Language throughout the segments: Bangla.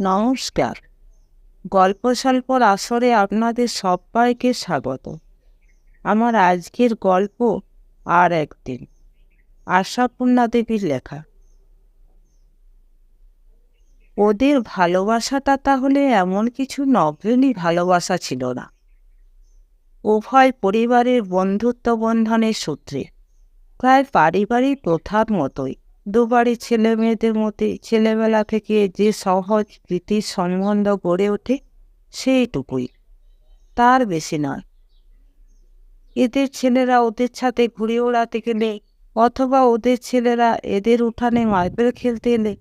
নমস্কার। গল্প স্বল্পর আসরে আপনাদের সবাইকে স্বাগত। আমার আজকের গল্প আর একদিন, আশাপূর্ণা দেবীর লেখা। ওদের ভালোবাসাটা তাহলে এমন কিছু নভেলই ভালোবাসা ছিল না। উভয় পরিবারের বন্ধুত্ব বন্ধনের সূত্রে, প্রায় পারিবারিক প্রথার মতোই দুবারই ছেলে মেয়েদের মধ্যে ছেলেবেলা থেকে যে সহজ প্রীতির সম্বন্ধ গড়ে ওঠে সেইটুকুই, তার বেশি নয়। এদের ছেলেরা ওদের সাথে ঘুরে ওড়াতে গেলে অথবা ওদের ছেলেরা এদের উঠানে মার্বেল খেলতে এলে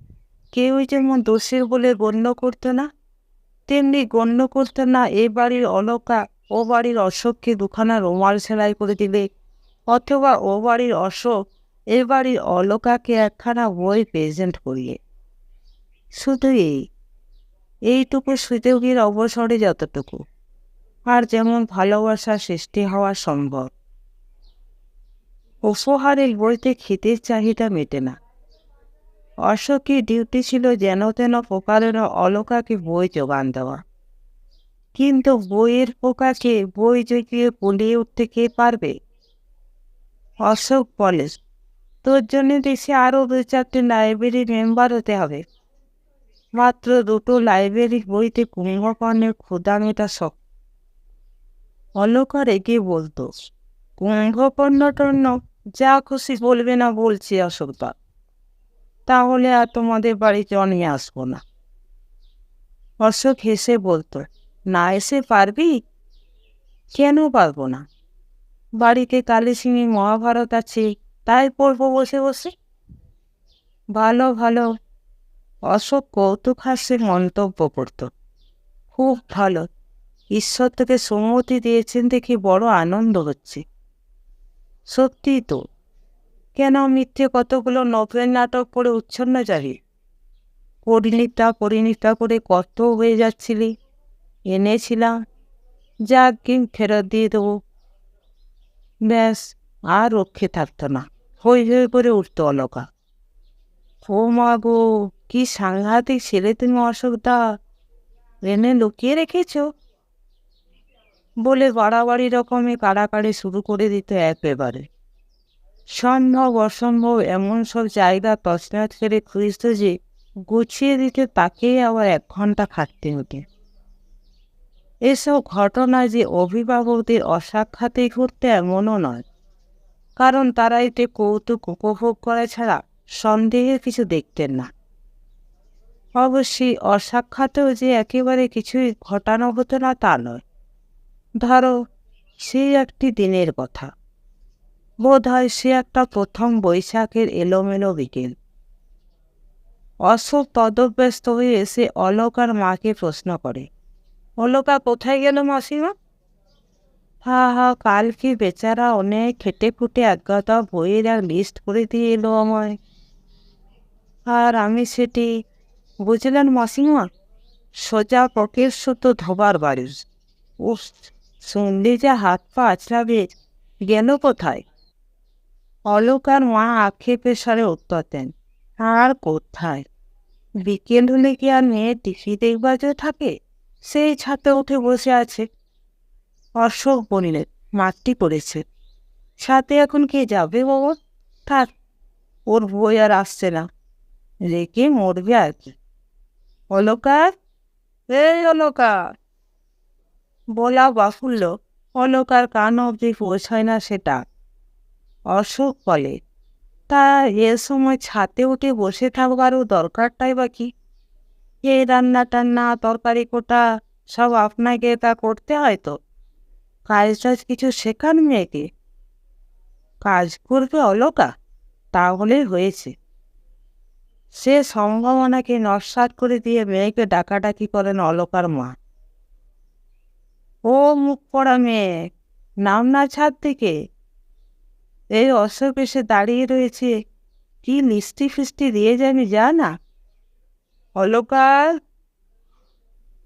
কেউই যেমন দোষের বলে গণ্য করতো না, তেমনি গণ্য করতো না এ বাড়ির অলকা ও বাড়ির অশোককে দুখানা রুমাল সেলাই করে দিলে, অথবা ও বাড়ির অশোক এ বাড়ির অলকাকে একখানা বই প্রেজেন্ট করিয়ে। শুধু এইটুকু সুযোগের অবসরে যতটুকু আর যেমন ভালোবাসা সৃষ্টি হওয়া সম্ভব। উপহারের বইতে খিদের চাহিদা মেটে না। অশোকের ডিউটি ছিল যেন তেন প্রকারের অলকাকে বই যোগান দেওয়া, কিন্তু বইয়ের পোকাকে বই জগিয়ে পুলিয়ে উঠতে কে পারবে? অশোক বলে, তোর জন্য দেশে আরো 2-4টে লাইব্রেরি মেম্বার হতে হবে। মাত্র 2টো লাইব্রেরির বইতে কুম্ভকর্ণের ক্ষুধা মেটা শখ। অলকা রেগে বলতো, কুম্ভকর্ণ টর্ণ যা খুশি বলবে না বলছি অশোকদা, তাহলে আর তোমাদের বাড়িতে নিয়ে আসবো না। অশোক হেসে বলতো, না এসে পারবি? কেন পারবো না? বাড়িতে কালীসিংহের মহাভারত আছে, তাই পড়বো বসে বসে। ভালো ভালো, অশোক কৌতুক হাস্যে মন্তব্য করত। খুব ভালো, ঈশ্বর তোকে সম্মতি দিয়েছেন দেখে বড় আনন্দ হচ্ছে। সত্যি তো, কেন মিথ্যে কতগুলো নভেল নাটক পড়ে উচ্ছন্ন যাবি? পরিণীতা করে কত হয়ে যাচ্ছিলি, এনেছিলাম, যাক গিন ফেরত দিয়ে দেবো। ব্যাস, আর রক্ষে থাকতো না, হই হই করে উঠতো অলকা। ও মা গো, কি সাংঘাতিক ছেলে তুমি অশোকদা, এনে লুকিয়ে রেখেছ বলে বাড়াবাড়ি রকমে কাড়াকাড়ি শুরু করে দিত একেবারে। সম্ভব অসম্ভব এমন সব জায়গা তছনছ করে খুঁজত যে গুছিয়ে দিতে তাকেই আবার 1 ঘন্টা খাটতে হতো। এসব ঘটনা যে অভিভাবকদের অসাক্ষাতেই ঘটতে এমনও নয়, কারণ তারা এতে কৌতুক উপভোগ করা ছাড়া সন্দেহের কিছু দেখতেন না। অবশ্যই অসাক্ষাতেও যে একেবারে কিছুই ঘটানো হতো না তা নয়। ধরো, সেই একটি দিনের কথা, বোধ হয় সে একটা প্রথম বৈশাখের এলোমেলো বিকেল। অশোক তদব্যস্ত হয়ে এসে অলকার মাকে প্রশ্ন করে, অলকা কোথায় গেল মাসিমা? কালকে বেচারা অনেক খেটে খুটে একগাদা বইয়ের আর লিস্ট করে দিয়ে এলো আমায়, আর আমি সেটি। বুঝলেন মাসিমা, সোজা পকের সুতো ধোবার বাড়ি। উফ, শুনলে যা হাত পা আছড়াবে। গেল কোথায়? অলকার মা আক্ষেপের স্বরে উত্তর দেন, আর কোথায়? বিকেল হলে কি আর মেয়ে টিভি দেখবার যে থাকে? সেই ছাতে উঠে বসে আছে। অশোক বলিলেন, মাটি পড়েছে, সাথে এখন কে যাবে বাবা? থাক, ওর বই আর আসছে না, রেখে মরবে আর কি। অলকা, এই অলকা! বলা বাহুল্য, অলকার কান অবধি পৌঁছায় না সেটা। অশোক বলে, তা এ সময় ছাতে উঠে বসে থাকবারও দরকারটাই বা কি? এই রান্না টান্না তরকারি কোটা সব আপনাকে তা করতে হয় তো? কাজ টাজ কিছু শেখান মেয়েকে? কাজ করবে অলকা, তাহলে হয়েছে। সে সম্ভাবনাকে নস্যাৎ করে দিয়ে মেয়েকে ডাকাডাকি করেন অলকার মা। ও মুখ পড়া মেয়ে, নাম না ছাদ থেকে। এই অশোক এসে দাঁড়িয়ে রয়েছে, কি মিষ্টি ফিষ্টি দিয়ে যাবি যা না। অলকা,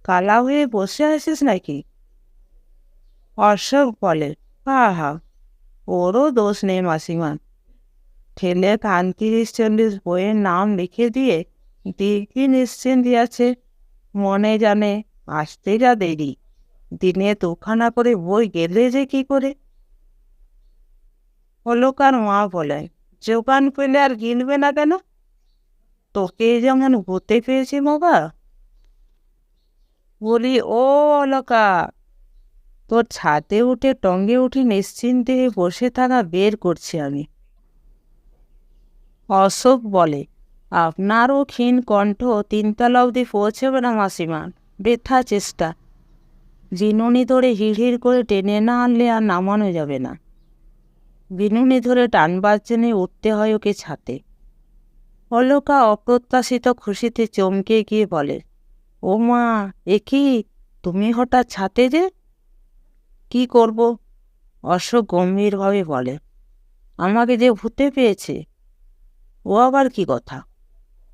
কালা হয়ে বসে আছিস নাকি? অশোক বলে, হা, ওরও দোষ নেই মাসিমা। ছেলে 35-40 বইয়ের নাম লিখে দিয়ে দিব্যি নিশ্চিন্তি আছে, মনে জানে আসতে যা দেরি, দিনে দুখানা করে বই গেলে যে কি করে। অলকার মা বলেন, যোগান পেলে আর গিলবে না কেন? তোকে যেমন ভূতে পেয়েছি বাবা। বলি, ও অলকা, তোর ছাদে উঠে টঙ্গে উঠে নিশ্চিন্তে বসে থাকা বের করছি আমি। অশোক বলে, আপনারও ক্ষীণ কণ্ঠ তিনতলা অবধি পৌঁছবে না মাসিমা, বৃথা চেষ্টা। বিনুনি ধরে হিড় করে টেনে না আনলে আর নামানো যাবে না। বিনুনি ধরে টানবার জন্যে উঠতে হয় ওকে ছাতে। অলকা অপ্রত্যাশিত খুশিতে চমকে গিয়ে বলে, ও মা, এ কি, তুমি হঠাৎ ছাতে যে? কি করব? অশোক গম্ভীরভাবে বলে, আমাকে যে ভূতে পেয়েছে। ও আবার কি কথা?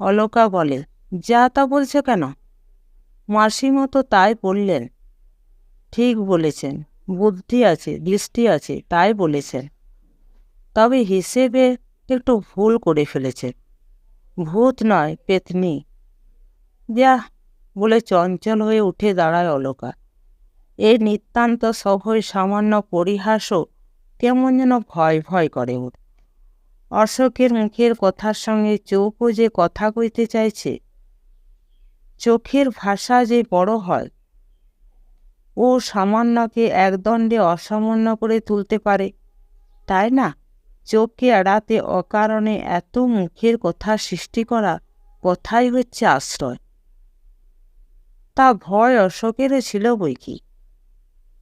অলকা বলে, যা তা বলছে কেন? মাসিমা তো তাই বললেন। ঠিক বলেছেন, বুদ্ধি আছে, দৃষ্টি আছে, তাই বলেছেন। তবে হিসেবে একটু ভুল করে ফেলেছে। ভূত নয়, পেতনি। যা, বলে চঞ্চল হয়ে উঠে দাঁড়ায় অলকা। এই নিতান্ত সভয় সামান্য পরিহাসও কেমন যেন ভয় ভয় করে ওর। অশোকের মুখের কথার সঙ্গে চোখও যে কথা কইতে চাইছে। চোখের ভাষা যে বড় হয়, ও সামান্যকে একদণ্ডে অসামান্য করে তুলতে পারে, তাই না? চোখকে এড়াতে অকারণে এত মুখের কথা সৃষ্টি করা কথাই হচ্ছে আশ্রয়। তা ভয় অশোকেরও ছিল বই কি।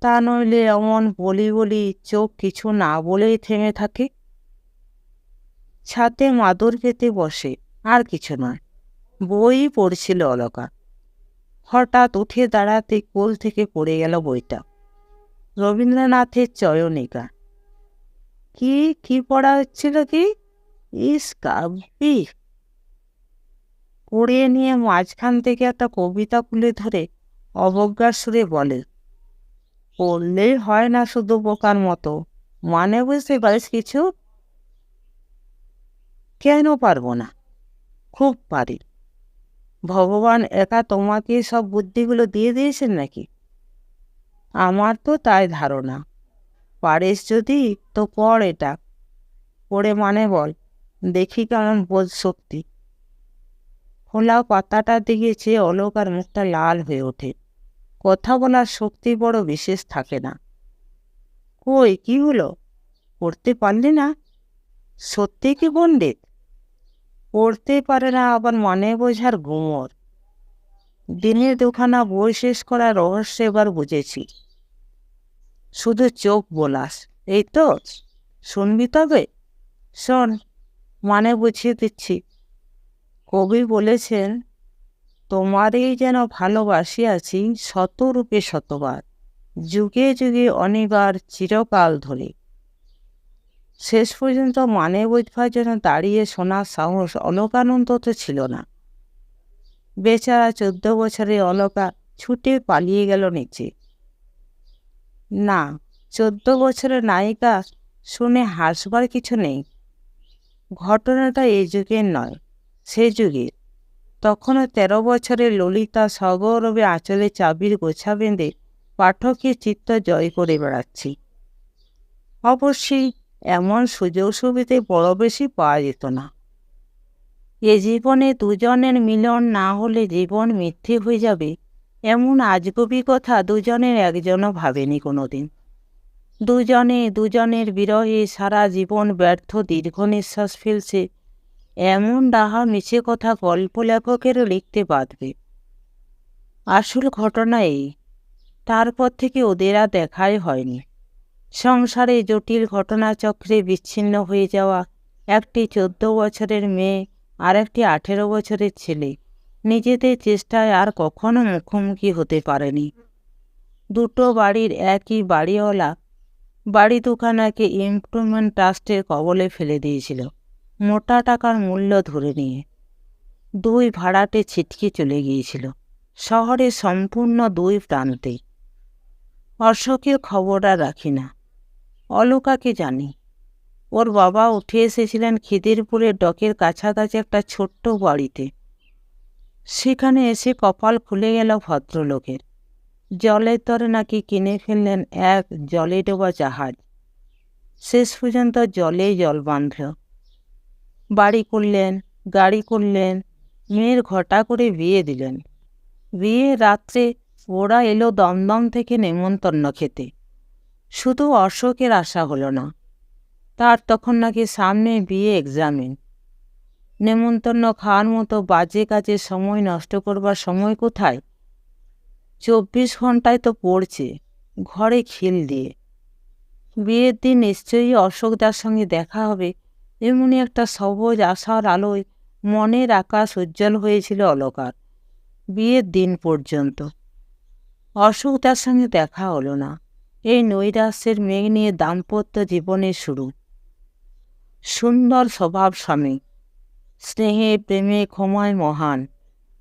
তা নইলে এমন বলি বলি চোখ কিছু না বলেই থেমে থাকে। ছাতে মাদুর পেতে বসে, আর কিছু নয়, বই পড়ছিল অলকা। হঠাৎ উঠে দাঁড়াতে কোল থেকে পড়ে গেল বইটা। রবীন্দ্রনাথের চয়নিকা। কি কি পড়া হচ্ছিল কি? ইস কাব্যি। পড়ে নিয়ে মাঝখান থেকে একটা কবিতা খুলে ধরে অবজ্ঞার সুরে বলে, পড়লেই হয় না শুধু বোকার মতো, মানে বুঝতে পারিস কিছু? কেন পারবো না? খুব পারি। ভগবান একা তোমাকে সব বুদ্ধিগুলো দিয়ে দিয়েছেন নাকি? আমার তো তাই ধারণা। পারিস যদি তো পড় এটা। পড়ে মানে বল, দেখি কেমন বোধ শক্তি। খোলা পাতাটার দিকে চেয়ে অলকার মুখটা লাল হয়ে ওঠে। কথা বলার শক্তি বড় বিশেষ থাকে না। কই, কি হলো? পড়তে পারলি না? সত্যি কি পণ্ডিত? পড়তে পারে না আবার মানে বোঝার গুমর। দিনের দুখানা বই শেষ করার রহস্য এবার বুঝেছি। শুধু চোখ বোলাস, এই তো। শুনবি তবে? শোন, মানে বুঝিয়ে দিচ্ছি। কবি বলেছেন, তোমারই যেন ভালোবাসিয়াছি শতরূপে শতবার, যুগে যুগে অনিবার চিরকাল ধরে। শেষ পর্যন্ত মানে বুঝবার জন্য দাঁড়িয়ে শোনার সাহস অলকানন্দ তো ছিল না। বেচারা 14 বছরে অলকা ছুটে পালিয়ে গেল নিচে। না, 14 বছরের নায়িকা শুনে হাসবার কিছু নেই। ঘটনাটা এই যুগের নয়, সে যুগের। তখনও 13 বছরের ললিতা সগৌরবে আঁচলে চাবির গোছা বেঁধে পাঠকের চিত্ত জয় করে বেড়াচ্ছি। অবশ্যই এমন সুযোগ সুবিধে বড় বেশি পাওয়া যেত না। এ জীবনে দুজনের মিলন না হলে জীবন মিথ্যে হয়ে যাবে, এমন আজগুবি কথা দুজনের একজনও ভাবেনি কোনোদিন। দুজনে দুজনের বিরহে সারা জীবন ব্যর্থ দীর্ঘ নিঃশ্বাস ফেলছে, এমন ডাহা মিছে কথা গল্প লেখকেরও লিখতে বাঁধবে। আসল ঘটনা এই, তারপর থেকে ওদের আর দেখাই হয়নি। সংসারে জটিল ঘটনাচক্রে বিচ্ছিন্ন হয়ে যাওয়া একটি 14 বছরের মেয়ে আর একটি 18 বছরের ছেলে নিজেদের চেষ্টায় আর কখনো মুখোমুখি হতে পারেনি। দুটো বাড়ির একই বাড়িওয়ালা বাড়ি দুখানাকে ইমপ্রুভমেন্ট ট্রাস্টের কবলে ফেলে দিয়েছিল মোটা টাকার মূল্য ধরে নিয়ে। দুই ভাড়াটে ছিটকে চলে গিয়েছিল শহরের সম্পূর্ণ দুই প্রান্তে। অশোকের খবর আর রাখি না, অলকাকে জানি। ওর বাবা উঠে এসেছিলেন খিদিরপুরের ডকের কাছাকাছি একটা ছোট্ট বাড়িতে। সেখানে এসে কপাল খুলে গেল ভদ্রলোকের। জলের তরে নাকি কিনে ফেললেন এক জলে ডোবা জাহাজ। শেষ পর্যন্ত জলেই জল বাঁধল। বাড়ি করলেন, গাড়ি করলেন, মেয়ের ঘটা করে বিয়ে দিলেন। বিয়ে রাত্রে ওরা এলো দমদম থেকে নেমন্তন্ন খেতে। শুধু অশোকের আশা হলো না, তার তখন নাকি সামনে বিয়ে এক্সামিন। নেমন্তন্ন খাওয়ার মতো বাজে কাজে সময় নষ্ট করবার সময় কোথায়? 24 ঘন্টায় তো পড়ছে ঘরে খিল দিয়ে। বিয়ের দিন নিশ্চয়ই অশোকদার সঙ্গে দেখা হবে, এমনি একটা সবুজ আশার আলোয় মনের আকাশ উজ্জ্বল হয়েছিল অলকার। বিয়ের দিন পর্যন্ত অশোকদার সঙ্গে দেখা হলো না। এই নৈরাশ্যের মেঘ নিয়ে দাম্পত্য জীবনের শুরু। সুন্দর স্বভাব স্বামী, স্নেহে প্রেমে ক্ষমায় মহান,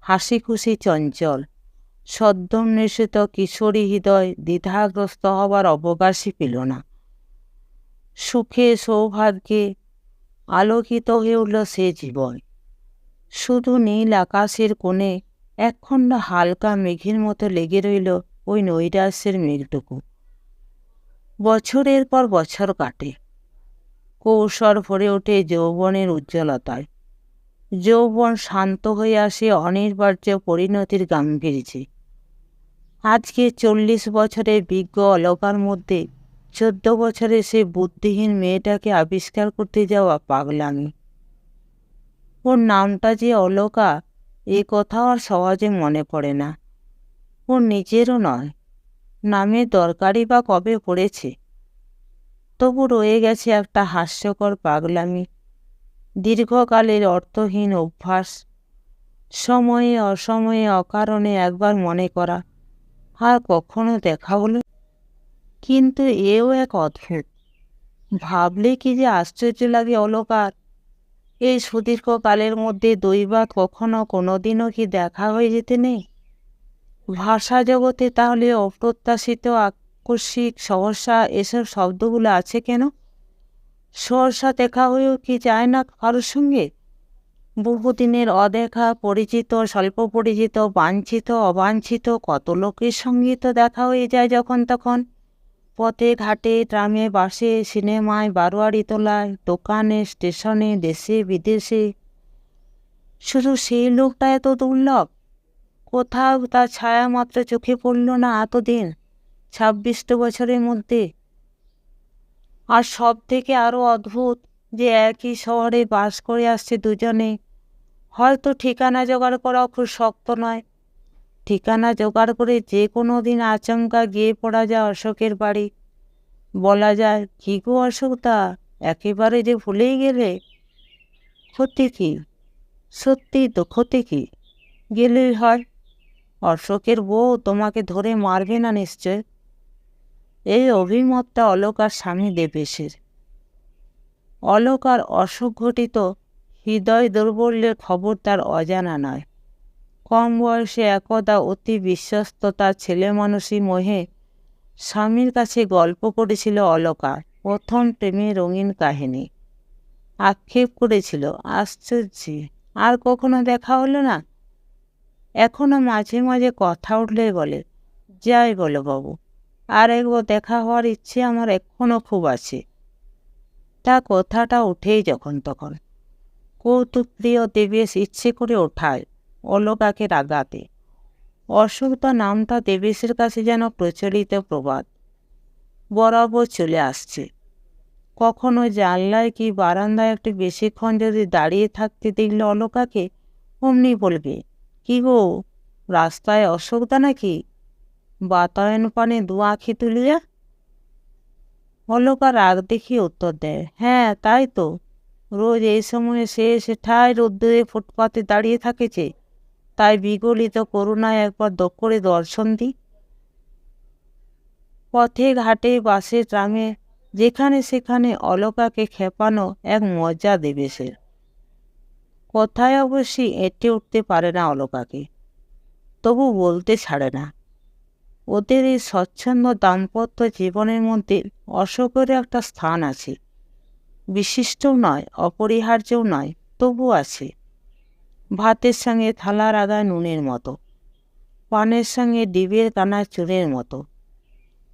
হাসি খুশি চঞ্চল, সদ্যোন্বেষিত কিশোরী হৃদয় দ্বিধাগ্রস্ত হবার অবকাশই পেল না। সুখে সৌভাগ্যে আলোকিত হয়ে উঠল সে জীবন। শুধু নীল আকাশের কোণে একখণ্ড হালকা মেঘের মতো লেগে রইল ওই নৈরাশ্যের মেঘটুকু। বছরের পর বছর কাটে, কৌশল ভরে ওঠে যৌবনের উজ্জ্বলতায়। যৌবন শান্ত হয়ে আসে অনিবার্য পরিণতির গাম্ভীর্যে। আজকে 40 বছরের বিজ্ঞ অলকার মধ্যে 14 বছরের সে বুদ্ধিহীন মেয়েটাকে আবিষ্কার করতে যাওয়া পাগলামি। ওর নামটা যে অলকা, এ কথাও আর সহজে মনে পড়ে না। ওর নিজেরও নয়, নামের দরকারই বা কবে পড়েছে। তবু রয়ে গেছে একটা হাস্যকর পাগলামি, দীর্ঘকালের অর্থহীন অভ্যাস, সময়ে অসময়ে অকারণে একবার মনে করা, আর কখনো দেখা হলো। কিন্তু এও এক অদ্ভুত, ভাবলে কি যে আশ্চর্য লাগে অলকার। এই সুদীর্ঘকালের মধ্যে দৈবাৎ কখনো কোনোদিনও কি দেখা হয়ে যেতে নেই? ভাষা জগতে তাহলে অপ্রত্যাশিত, আকস্মিক, সহসা এসব শব্দগুলো আছে কেন? সহসা দেখা হয়েও কি যায় না কারোর সঙ্গে? বহুদিনের অদেখা, পরিচিত, স্বল্প পরিচিত, বাঞ্ছিত, অবাঞ্ছিত কত লোকের সঙ্গে তো দেখা হয়ে যায় যখন তখন। পথে ঘাটে, ট্রামে, বাসে, সিনেমায়, বারোয়ারি তোলায়, দোকানে, স্টেশনে, দেশে বিদেশে। শুধু সেই লোকটা এত দুর্লভ, কোথাও তার ছায়া মাত্র চোখে পড়ল না এতদিন 26 বছরের মধ্যে। আর সব থেকে আরও অদ্ভুত যে একই শহরে বাস করে আসছে দুজনে। হয়তো ঠিকানা জোগাড় করাও খুব শক্ত নয়। ঠিকানা জোগাড় করে যে কোনো দিন আচমকা গিয়ে পড়া যায় অশোকের বাড়ি। বলা যায়, কী গো অশোকদা, একেবারে যে ভুলেই গেলে? ক্ষতি কী? সত্যি তো, ক্ষতি কী? গেলেই হয়। অশোকের বউ তোমাকে ধরে মারবে না নিশ্চয়? এই অভিমতটা অলকার স্বামী দেবেশের। অলকার অশোক ঘটিত হৃদয় দৌর্বল্যের খবর তার অজানা নয়। কম বয়সে একদা অতি বিশ্বস্ততার ছেলেমানুষি মোহে স্বামীর কাছে গল্প করেছিল অলকা প্রথম প্রেমের রঙিন কাহিনী। আক্ষেপ করেছিল, আশ্চর্য, আর কখনো দেখা হলো না। এখনো মাঝে মাঝে কথা উঠলেই বলে, যাই বলো বাবু, আর একবার দেখা হওয়ার ইচ্ছে আমার এখনও খুব আছে। তা কথাটা উঠেই যখন তখন। কৌতুকপ্রিয় দেবেশ ইচ্ছে করে ওঠায় অলকাকে রাগাতে। অশোকদা নামটা দেবেশের কাছে যেন প্রচলিত প্রবাদ, বরাবর চলে আসছে। কখনো জানলায় কি বারান্দায় একটু বেশিক্ষণ যদি দাঁড়িয়ে থাকতে দেখলে অলকাকে, অমনি বলবে, কি গো, রাস্তায় অশোকদা নাকি? বাতায়ন পানে দু আঁখি তুলিয়া। অলকা রাগ দেখিয়ে উত্তর দেয়, হ্যাঁ তাই তো, রোজ এই সময়ে সে এসে ঠায় রোদ্দুরে ফুটপাতে দাঁড়িয়ে থাকেছে, তাই বিগলিত করুণায় একবার করে দর্শন দিই। পথে ঘাটে, বাসে, ট্রামে, যেখানে সেখানে অলকাকে খেপানো এক মজা দেবেশের। কথায় অবশ্যই এঁটে উঠতে পারে না অলকাকে, তবু বলতে ছাড়ে না। ওদের এই স্বচ্ছন্দ দাম্পত্য জীবনের মধ্যে অশোকের একটা স্থান আছে, বিশিষ্টও নয়, অপরিহার্যও নয়, তবু আছে। ভাতের সঙ্গে থালার আদা নুনের মতো, পানের সঙ্গে ডিবের কানা চুরের মতো।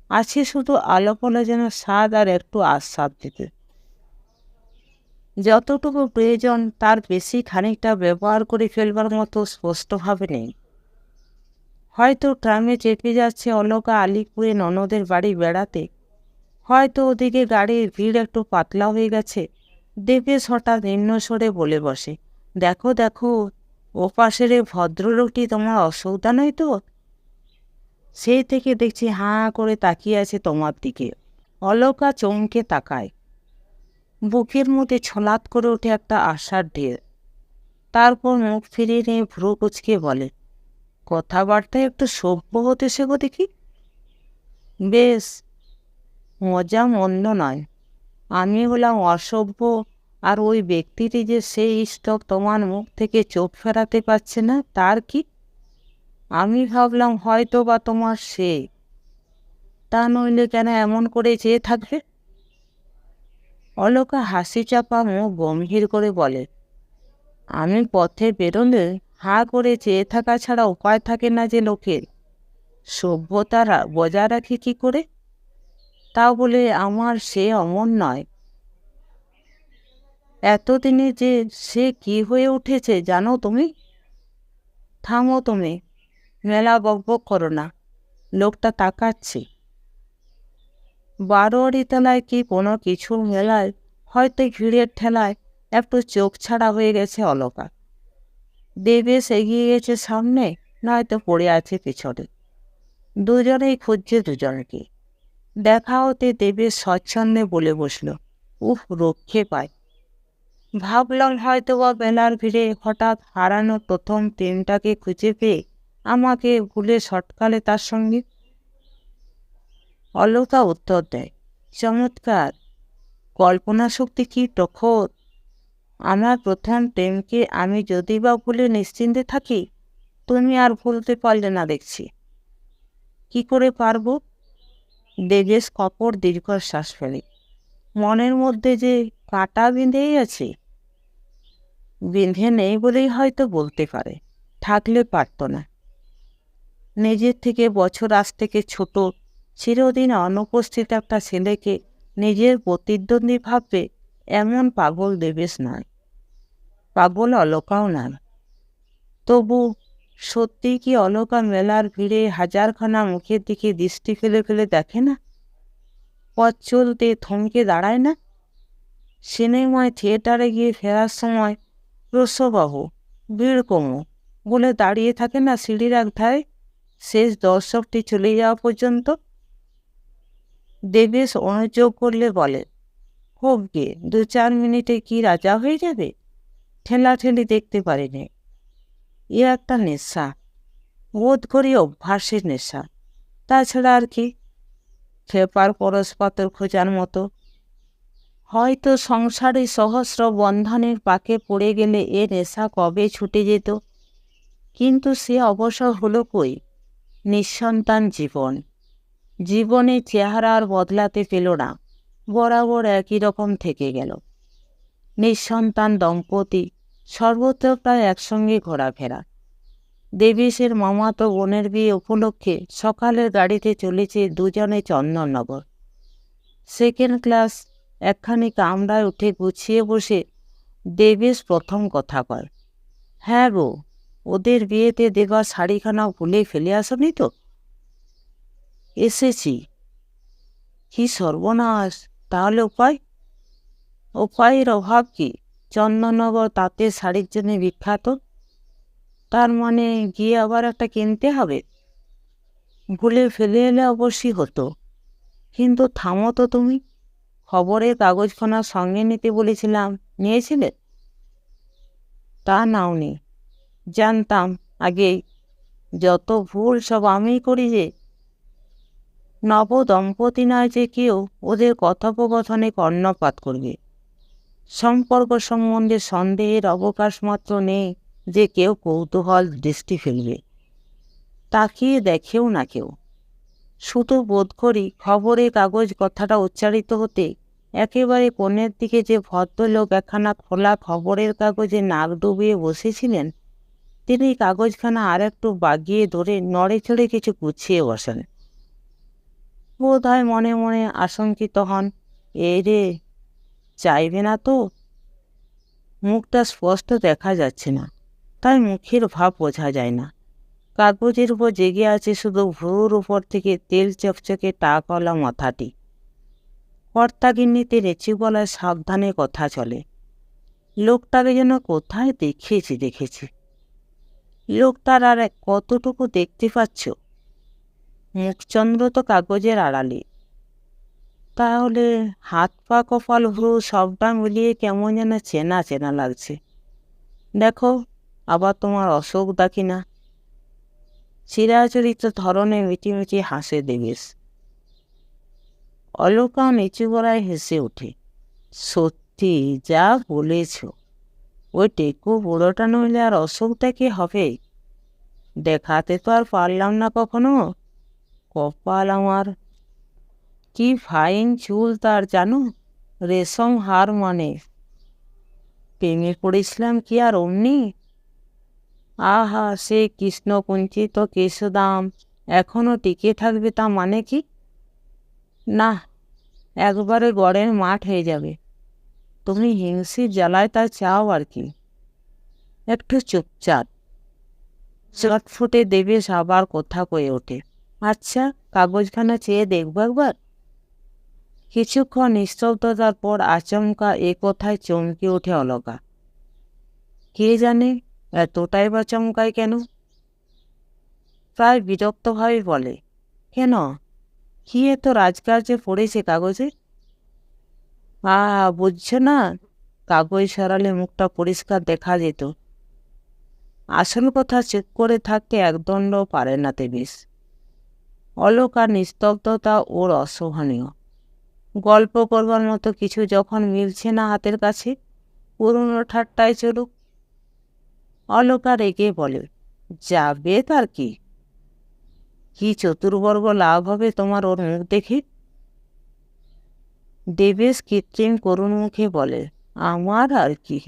আছে শুধু আলো ফলে যেন স্বাদ আর একটু আস্বাদ দিতে। যতটুকু প্রয়োজন তার বেশি খানিকটা ব্যবহার করে ফেলবার মতো স্পষ্টভাবে নেই। হয়তো ট্রামে চেপে যাচ্ছে অলকা আলিপুরে ননদের বাড়ি বেড়াতে, হয়তো ওদিকে গাড়ির ভিড় একটু পাতলা হয়ে গেছে। দেবেশ হঠাৎ নিম্ন স্বরে বলে বসে, দেখো দেখো, ও পাশের ভদ্রলোকটি তোমার অসৌদা নয় তো? সেই থেকে দেখছি হাঁ করে তাকিয়ে আছে তোমার দিকে। অলকা চমকে তাকায়। বুকের মধ্যে ছলাৎ করে ওঠে একটা আশার ঢের। তারপর মুখ ফিরিয়ে নিয়ে ভ্রু কুচকে বলে, কথাবার্তায় একটু সভ্য হতে শেখো দেখি। বেশ, মজা মন্দ নয়। আমি হলাম অসভ্য, আর ওই ব্যক্তিটি যে সেই স্টক তোমার মুখ থেকে চোখ ফেরাতে পারছে না, তার কি? আমি ভাবলাম হয়তো বা তোমার সে। তা নইলে কেন এমন করে চেয়ে থাকবে? অলকা হাসি চাপা মুখ গম্ভীর করে বলে, আমি পথে বেরোলে হাঁ করে চেয়ে থাকা ছাড়া উপায় থাকে না যে লোকের। সভ্যতারা বজায় রাখে কি করে? তা বলে আমার সে অমন নয়। এতদিনে যে সে কি হয়ে উঠেছে জানো তুমি? থামো তুমি, মেলা বকবক করো না। লোকটা তাকাচ্ছে। 12 তলায় কি কোনো কিছুর মেলায় হয়তো ভিড়ের ঠেলায় একটু চোখ ছাড়া হয়ে গেছে অলকা। দেবেশ এগিয়ে গেছে সামনে, নয়তো পড়ে আছে পিছনে। দুজনেই খুঁজছে দুজনকে। দেখা হতে দেবেশ স্বচ্ছন্দে বলে বসল, উফ, রক্ষে পায়। ভাবলাম হয়তো বা মেলার ভিড়ে হঠাৎ হারানো প্রথম প্রেমটাকে খুঁজে পেয়ে আমাকে ভুলে শটকালে তার সঙ্গে। অলকা উত্তর দেয়, চমৎকার, কল্পনা শক্তি কি প্রখর। আমার প্রথম প্রেমকে আমি যদি বা ভুলে নিশ্চিন্তে থাকি, তুমি আর ভুলতে পারলে না দেখছি। কি করে পারবো? দেবেশ কপর দীর্ঘশ্বাস ফেলে। মনের মধ্যে যে কাঁটা বিঁধেই আছে। বিঁধে নেই বলেই হয়তো বলতে পারে, থাকলে পারত না। নিজের থেকে বছর আজ থেকে ছোট, চিরদিন অনুপস্থিত একটা ছেলেকে নিজের প্রতিদ্বন্দ্বী ভাববে, এমন পাগল দেবেশ নয়, পাগল অলকাও নয়। তবু সত্যি কি অলকা মেলার ভিড়ে হাজারখানা মুখের দিকে দৃষ্টি ফেলে ফেলে দেখে না? পথ চলতে থমকে দাঁড়ায় না? সিনেমায় থিয়েটারে গিয়ে ফেরার সময় রসবাহু, ভিড় কমো বলে দাঁড়িয়ে থাকে না সিঁড়ির এক ধারে, শেষ দর্শকটি চলে যাওয়া পর্যন্ত? দেবেশ অনুযোগ করলে বলে, হোক গে, 2-4 মিনিটে কি রাজা হয়ে যাবে? ঠেলাঠেলি দেখতে পারিনি। এ একটা নেশা, বোধ করি অভ্যাসের নেশা। তাছাড়া আর কি? খেপার পরশ পাথর খোঁজার মতো। হয়তো সংসারে সহস্র বন্ধনের পাকে পড়ে গেলে এ নেশা কবে ছুটে যেত। কিন্তু সে অবসর হলো কই? নিঃসন্তান জীবন। জীবনের চেহারা আর বদলাতে পেল না, বরাবর একই রকম থেকে গেল। নিঃসন্তান দম্পতি সর্বত্র প্রায় একসঙ্গে ঘোরাফেরা। দেবেশের মামাতো বোনের বিয়ে উপলক্ষে সকালের গাড়িতে চলেছে দুজনে চন্দননগর। সেকেন্ড ক্লাস একখানি কামরায় উঠে গুছিয়ে বসে দেবেশ প্রথম কথা কয়, হ্যাঁ গো, ওদের বিয়েতে দেওয়া শাড়িখানা ভুলে ফেলে আসনি তো? এসেছি। কি সর্বনাশ, তাহলে উপায়? উপায়ের অভাব কি? চন্দননগর তাঁতের শাড়ির জন্য বিখ্যাত। তার মানে গিয়ে আবার একটা কিনতে হবে? ভুলে ফেলে এলে অবশ্যই হতো। কিন্তু থামো তো তুমি, খবরের কাগজখানা সঙ্গে নিতে বলেছিলাম, নিয়েছিলে? তা নাওনি। জানতাম আগেই, যত ভুল সব আমিই করি যে। নব দম্পতি নয় যে কেউ ওদের কথোপকথনে কর্ণপাত করবে। সম্পর্ক সম্বন্ধে সন্দেহের অবকাশ মাত্র নেই যে কেউ কৌতূহল দৃষ্টি ফেলবে। তাকিয়ে দেখেও না কেউ। শুধু বোধ করি খবরের কাগজ কথাটা উচ্চারিত হতে একেবারে কোণের দিকে যে ভদ্রলোক একখানা খোলা খবরের কাগজে নাক ডুবিয়ে বসেছিলেন, তিনি কাগজখানা আর একটু বাগিয়ে ধরে নড়ে চড়ে কিছু গুছিয়ে বসেন। বোধ হয় মনে মনে আশঙ্কিত হন, এই রে, চাইবে না তো? মুখটা স্পষ্ট দেখা যাচ্ছে না, তাই মুখের ভাব বোঝা যায় না। কাগজের উপর জেগে আছে শুধু ভ্রুর উপর থেকে তেল চকচকে টাকওয়ালা মাথাটি। কর্তাগিন্নিতে রেচি গলায় সাবধানে কথা চলে। লোকটাকে যেন কোথায় দেখেছি। লোকটার আর কতটুকু দেখতে পাচ্ছ? মুখচন্দ্র তো কাগজের আড়ালে। তাহলে হাত পা কপাল ভ্রু সবটা মিলিয়ে কেমন যেন চেনা চেনা লাগছে। দেখো, আবার তোমার অসুখ দেখি না। চিরাচরিত ধরনে মিটিমিটি হাসে দেবেশ। অলকা নিচু গলায় হেসে ওঠে। সত্যি যা বলেছ, ওই টেকু বুড়োটা নইলে আর অসুখটা কি হবে? দেখাতে তো আর পারলাম না কখনো। কপাল আমার! কি ফাইন চুল তার জানো, রেশম হার মানে। প্রেমে পড়েছিলাম কি আর অমনি? আহা, সে কৃষ্ণকুঞ্চিত কেশদাম এখনো টিকে থাকবে তা মানে কি? না, একবারে গড়ের মাঠ হয়ে যাবে। তুমি হিংসির জ্বালায় তা চাও আর কি। একটু চুপচাপ। চটফুটে দেবেশ আবার কথা কয়ে ওঠে, আচ্ছা, কাগজখানা চেয়ে দেখব একবার। কিছুক্ষণ নিস্তব্ধতার পর আচমকা এ কথায় চমকে ওঠে অলকা। কে জানে এতটাই বা চমকায় কেন? প্রায় বিরক্তভাবে বলে, কেন, কি এত রাজকার্যে পড়েছে কাগজে? বুঝছো না? কাগজ সরালে মুখটা পরিষ্কার দেখা যেত। আসল কথা চেক করে থাকতে একদণ্ডও পারে না দেবেশ। অলকার নিস্তব্ধতা ওর অসহনীয়। গল্প করবার মতো কিছু যখন মিলছে না হাতের কাছে, পুরনো ঠাট্টায় চলুক। অলকা রেগে বলে, যাবে তার কি? কি চতুর্বর্গ লাভ হবে তোমার ওর মুখ দেখে? দেবেশ কৃত্রিম করুণ মুখে বলে, আমার আর কি,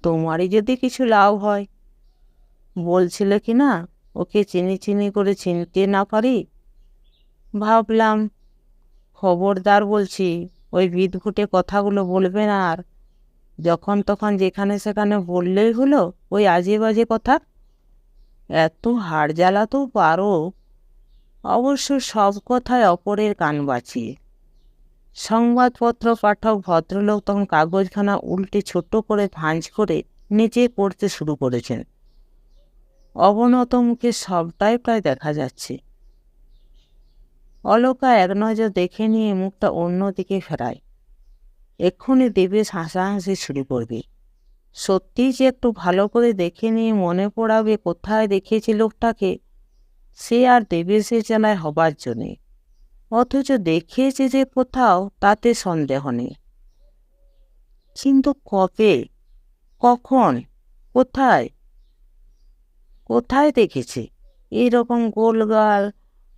তোমারই যদি কিছু লাভ হয়। বলছিলে কি না ওকে চিনি করে চিনতে না পারি? ভাবলাম, খবরদার বলছি, ওই বিদঘুটে কথাগুলো বলবে না আর। যখন তখন যেখানে সেখানে বললেই হলো ওই আজে বাজে কথা। এত হাড় জ্বালাতেও পারো? অবশ্য সব কথায় অপরের কান বাঁচিয়ে। সংবাদপত্র পাঠক ভদ্রলোক তখন কাগজখানা উল্টে ছোট করে ভাঁজ করে নিচে পড়তে শুরু করেছেন। অবনত মুখে সবটাই প্রায় দেখা যাচ্ছে। অলকা এক নজর দেখে নিয়ে মুখটা অন্যদিকে ফেরায়। এক্ষুনি দেবেশ হাসাহাসি শুরু করবে। সত্যিই যে একটু ভালো করে দেখে নিয়ে মনে পড়াবে কোথায় দেখেছি লোকটাকে, সে আর দেবেশের জ্বালায় হবার জন্যে। অথচ দেখিয়েছে যে কোথাও, তাতে সন্দেহ নেই। কিন্তু কবে, কখন, কোথায় কোথায় দেখেছে এইরকম গোলগাল,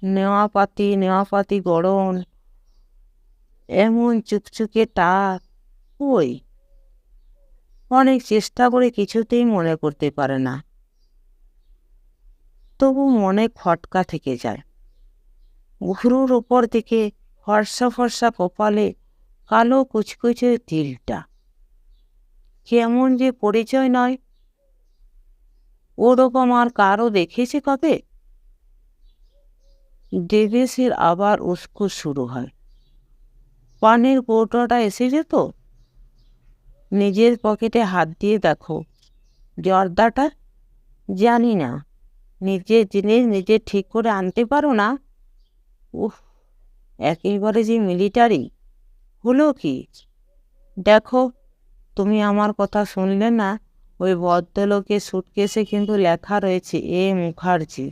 নেওয়াপাতি গড়ন, এমন চুকচুকে টাক? ওই অনেক চেষ্টা করে কিছুতেই মনে করতে পারে না। তবু মনে খটকা থেকে যায়। ভুরুর ওপর থেকে ফর্সা ফর্সা কপালে কালো কুচকুচে তিলটা কেমন যে পরিচয় নয়। ওরকম আর কারো দেখেছে কবে? দেবেশের আবার উস্কুস শুরু হয়। পানের কৌটোটা এসে যেত। নিজের পকেটে হাত দিয়ে দেখো, জর্দাটা। জানি না, নিজের জিনিস নিজে ঠিক করে আনতে পারো না? উফ, একেবারে যে মিলিটারি। হলো কি? দেখো, তুমি আমার কথা শুনলে না? ওই ভদ্রলোকের সুটকেসে কিন্তু লেখা রয়েছে এ মুখার্জি।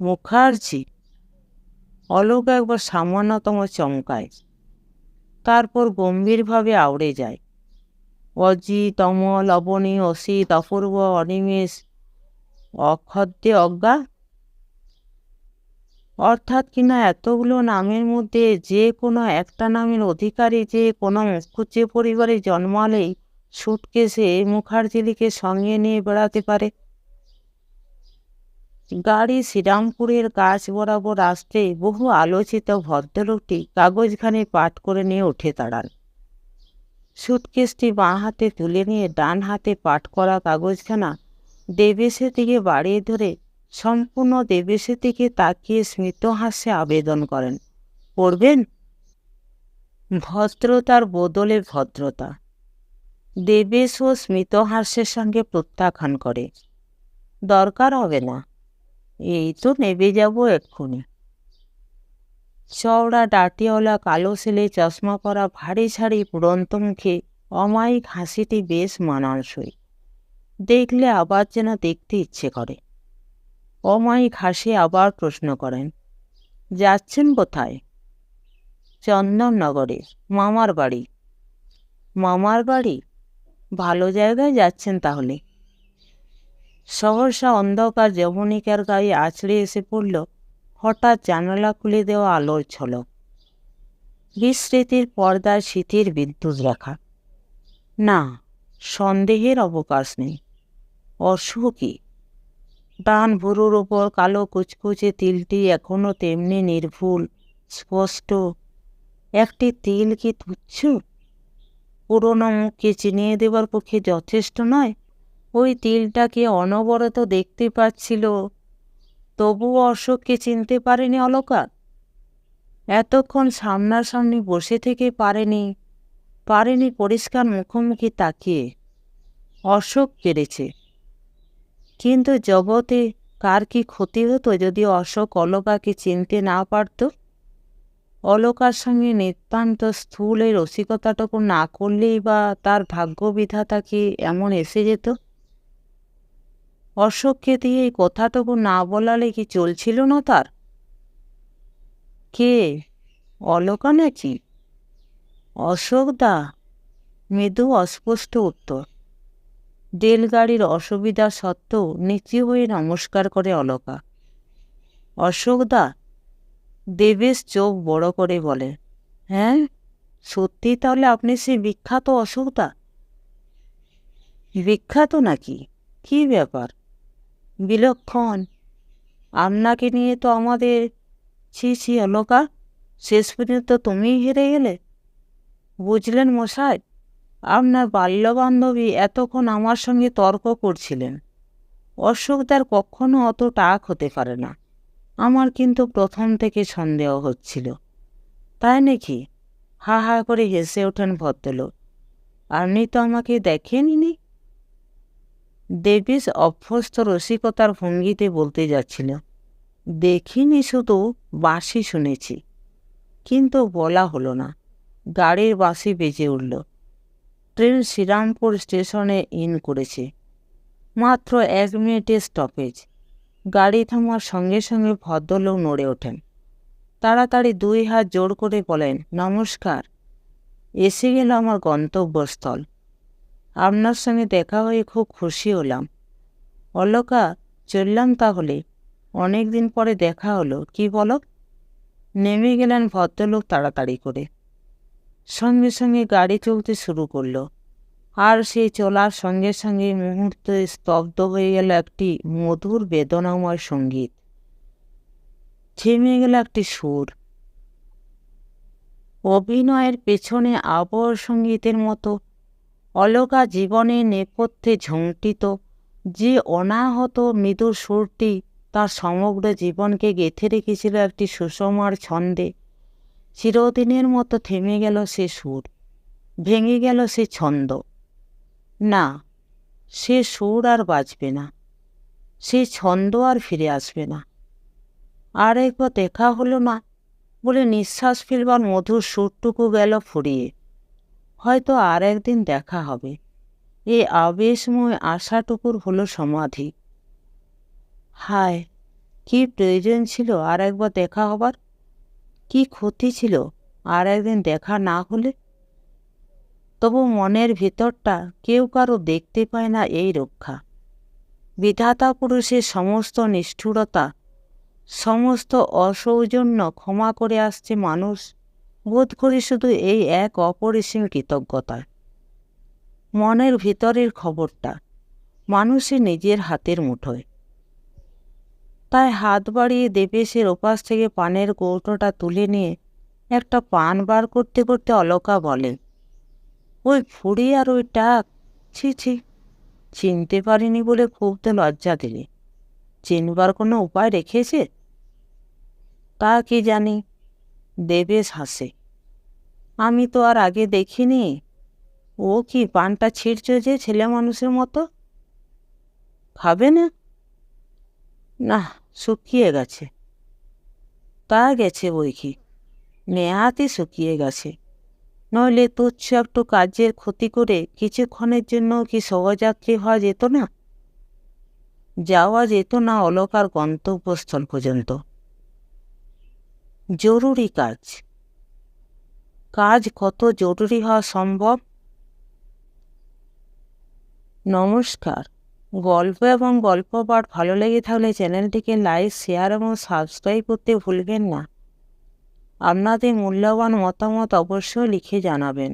মুখার্জি? অলোক একবার সামান্যতম চমকায়, তারপর গম্ভীরভাবে আউড়ে যায়। অজিত, অমল, অবনী, অসিত, অপূর্ব, অনিমেষ, অক্ষদ্দে, অজ্ঞা। অর্থাৎ কিনা এতগুলো নামের মধ্যে যে কোনো একটা নামের অধিকারী যে কোনো মুখুজ্জে পরিবারে জন্মালেই সুটকেসে মুখার্জিলিকে সঙ্গে নিয়ে বেড়াতে পারে। গাড়ি শ্রীরামপুরের কাছ বরাবর আসতে বহু আলোচিত ভদ্রলোকটি কাগজখানি পাঠ করে নিয়ে উঠে দাঁড়ান। সুটকেসটি বাঁ হাতে তুলে নিয়ে ডান হাতে পাঠ করা কাগজখানা দেবেশের দিকে বাড়িয়ে ধরে সম্পূর্ণ দেবেশের দিকে তাকিয়ে স্মিতহাস্যে আবেদন করেন, পড়বেন? ভদ্রতার বদলে ভদ্রতা। দেবেশও স্মিতহাস্যের সঙ্গে প্রত্যাখ্যান করে, দরকার হবে না, এই তো নেবে যাব এক্ষুনি। চওড়া ডাটিওয়ালা কালো ছেলে চশমা পরা ভারী সারি পুরন্ত মুখে অমায়িক হাসিটি বেশ মানানসই, দেখলে আবার যেন দেখতে ইচ্ছে করে। অমায়িক হাসি আবার প্রশ্ন করেন, যাচ্ছেন কোথায়? চন্দননগরে, মামার বাড়ি। মামার বাড়ি? ভালো জায়গায় যাচ্ছেন তাহলে। সহসা অন্ধকার যবনিকার গায়ে আছড়ে এসে পড়ল হঠাৎ জানালা খুলে দেওয়া আলোর ঝলক, বিস্মৃতির পর্দার শীতের বিদ্যুৎ রেখা। না, সন্দেহের অবকাশ নেই। অসুখী। ডান ভুরুর ওপর কালো কুচকুচে তিলটি এখনো তেমনি নির্ভুল, স্পষ্ট। একটি তিল কি তুচ্ছ? পুরোনো মুখকে চিনিয়ে দেবার পক্ষে যথেষ্ট নয়। ওই তিলটাকে অনবরত দেখতে পাচ্ছিল, তবুও অশোককে চিনতে পারেনি অলকা। এতক্ষণ সামনাসামনি বসে থেকে পারেনি পরিষ্কার মুখোমুখি তাকিয়ে। অশোক পেরেছে, কিন্তু জগতে কার কি ক্ষতি হতো যদি অশোক অলকাকে চিনতে না পারত? অলকার সঙ্গে নিতান্ত স্থূল এই রসিকতাটুকু না করলেই বা তার ভাগ্যবিধাতাকে এমন এসে যেত। অশোককে দিয়ে এই কথাটুকু না বলালে কি চলছিল না তার? কে, অলকা নাকি? অশোকদা? মৃদু অস্পষ্ট উত্তর। রেলগাড়ির অসুবিধা সত্ত্বেও নিচু হয়ে নমস্কার করে অলকা। অশোকদা? দেবেশ চোখ বড় করে বলে, হ্যাঁ, সত্যি তাহলে আপনি সেই বিখ্যাত অশোকদা? বিখ্যাত নাকি? কি ব্যাপার? বিলক্ষণ। আপনাকে নিয়ে তো আমাদের। ছি ছি অলকা, শেষ পর্যন্ত তুমিই হেরে গেলে। বুঝলেন মশাই, আপনার বাল্যবান্ধবী এতক্ষণ আমার সঙ্গে তর্ক করছিলেন। অশোকদার কখনো অত টাক হতে পারে না। আমার কিন্তু প্রথম থেকে সন্দেহ হচ্ছিল। তাই নাকি? হা হা করে হেসে ওঠেন ভদ্রলোক। আপনি তো আমাকে দেখেননি। দেবেশ অভ্যস্ত রসিকতার ভঙ্গিতে বলতে যাচ্ছিল, দেখিনি, শুধু বাঁশি শুনেছি। কিন্তু বলা হলো না। গাড়ির বাঁশি বেজে উঠল। ট্রেন শ্রীরামপুর স্টেশনে ইন করেছে। মাত্র 1 মিনিটের স্টপেজ। গাড়ি থামার সঙ্গে সঙ্গে ভদ্রলোক নড়ে ওঠেন। তাড়াতাড়ি 2 হাত জোড় করে বলেন, নমস্কার। এসে গেল আমার গন্তব্যস্থল। আপনার সঙ্গে দেখা হয়ে খুব খুশি হলাম। অলকা, চললাম তাহলে। অনেক দিন পরে দেখা হলো, কি বলো? নেমে গেলেন ভদ্রলোক তাড়াতাড়ি করে। সঙ্গে সঙ্গে গাড়ি চলতে শুরু করলো। আর সেই চলার সঙ্গে সঙ্গে মুহূর্তে স্তব্ধ হয়ে গেল একটি মধুর বেদনাময় সঙ্গীত। থেমে গেল একটি সুর। অভিনয়ের পেছনে আবহ সঙ্গীতের মতো অলকা জীবনের নেপথ্যে ঝঙ্কৃত যে অনাহত মৃদু সুরটি তার সমগ্র জীবনকে গেঁথে রেখেছিল একটি সুষমার ছন্দে, চিরদিনের মতো থেমে গেল সে সুর, ভেঙে গেল সে ছন্দ। না, সে সুর আর বাজবে না, সে ছন্দ আর ফিরে আসবে না। আর একবার দেখা হলো না বলে নিঃশ্বাস ফেলবার মধুর সুরটুকু গেল ফুরিয়ে। হয়তো আর একদিন দেখা হবে, এই আবেশময় আশাটুকুর হলো সমাধি। হায়, কি প্রয়োজন ছিল আর একবার দেখা হবার? কি ক্ষতি ছিল আর একদিন দেখা না হলে? তবু মনের ভিতরটা কেউ কারো দেখতে পায় না এই রক্ষা। বিধাতা পুরুষের সমস্ত নিষ্ঠুরতা, সমস্ত অসৌজন্য ক্ষমা করে আসছে মানুষ, বোধ করি শুধু এই এক অপরিসীম কৃতজ্ঞতায়। মনের ভিতরের খবরটা মানুষের নিজের হাতের মুঠোয়। তাই হাত বাড়িয়ে দেবেশের ওপাশ থেকে পানের কৌটোটা তুলে নিয়ে একটা পান বার করতে করতে অলকা বলে, ওই ফুড়ি আর ওই টাক, ছি ছি, চিনতে পারিনি বলে খুব তো লজ্জা দিলে। চিনবার কোনো উপায় রেখেছে? তা কি জানি, দেবেশ হাসে। আমি তো আর আগে দেখিনি। ও কি পানটা ছিঁড়ছ যে ছেলে মানুষের মতো? খাবে না? না, শুকিয়ে গেছে। তা গেছে বই কি, নেহাতই শুকিয়ে গেছে। নইলে তুচ্ছ একটু কাজের ক্ষতি করে কিছুক্ষণের জন্য কি সহযাত্রী হওয়া যেত না? যাওয়া যেত না অলকার গন্তব্যস্থল পর্যন্ত? জরুরি কাজ। কাজ কত জরুরি হওয়া সম্ভব? নমস্কার। গল্প এবং গল্প পাঠ ভালো লেগে থাকলে চ্যানেলটিকে লাইক, শেয়ার এবং সাবস্ক্রাইব করতে ভুলবেন না। আপনাদের মূল্যবান মতামত অবশ্যই লিখে জানাবেন।